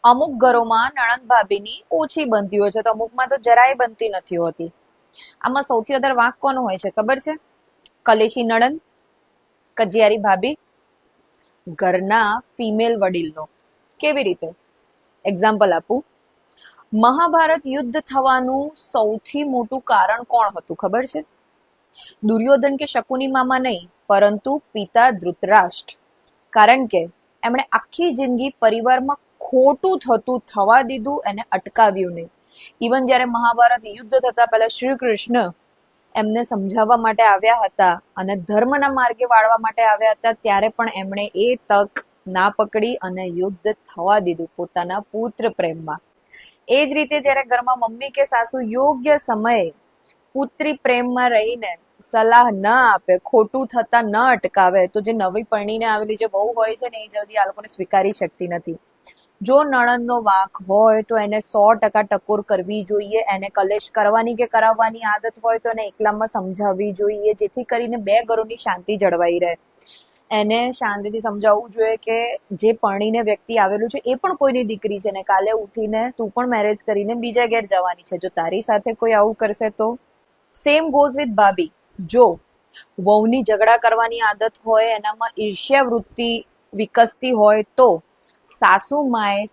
અમુક ઘરોમાં નણંદ ભાભીની ઓછી બનતી હોય છે તો અમુકમાં તો જરાય બનતી નથી હોતી. આમાં સૌથી વધારે વાંક કોનો હોય છે ખબર છે? કલેશી નણંદ, કજિયારી ભાભી, ઘરના ફિમેલ વડીલનો. કેવી રીતે? એક્ઝામ્પલ આપું. મહાભારત યુદ્ધ થવાનું સૌથી મોટું કારણ કોણ હતું ખબર છે? દુર્યોધન કે શકુની મામા નહીં, પરંતુ પિતા ધૃતરાષ્ટ્ર. કારણ કે એમણે આખી જિંદગી પરિવારમાં ખોટું થતું થવા દીધું, એને અટકાવ્યું નહીં. ઇવન જ્યારે મહાભારત યુદ્ધ થતા પહેલા શ્રી કૃષ્ણ એમને સમજાવવા માટે આવ્યા હતા અને ધર્મના માર્ગે વાળવા માટે આવ્યા હતા, ત્યારે પણ એમણે એ તક ના પકડી અને યુદ્ધ થવા દીધું પોતાના પુત્ર પ્રેમમાં. એ જ રીતે જ્યારે ઘરમાં મમ્મી કે સાસુ યોગ્ય સમયે પુત્રી પ્રેમમાં રહીને સલાહ ન આપે, ખોટું થતા ન અટકાવે, તો જે નવી પરણીને આવેલી જે વહુ હોય છે ને એ જલ્દી આ લોકોને સ્વીકારી શકતી નથી. જો નણંદનો વાંક હોય તો એને 100% ટકોર કરવી જોઈએ. એને કલેશ કરવાની કે કરાવવાની આદત હોય તો એને એકલામાં સમજાવવી જોઈએ, જેથી કરીને બે ઘરોની શાંતિ જળવાઈ રહે. એને શાંતિથી સમજાવવું જોઈએ કે જે પરણીને વ્યક્તિ આવેલું છે એ પણ કોઈની દીકરી છે ને કાલે ઉઠીને તું પણ મેરેજ કરીને બીજા ઘેર જવાની છે. જો તારી સાથે કોઈ આવું કરશે તો. સેમ ગોઝ વિથ ભાભી. જો વહુની ઝઘડા કરવાની આદત હોય, એનામાં ઈર્ષ્યા વૃત્તિ વિકસતી હોય તો સાસુ માએ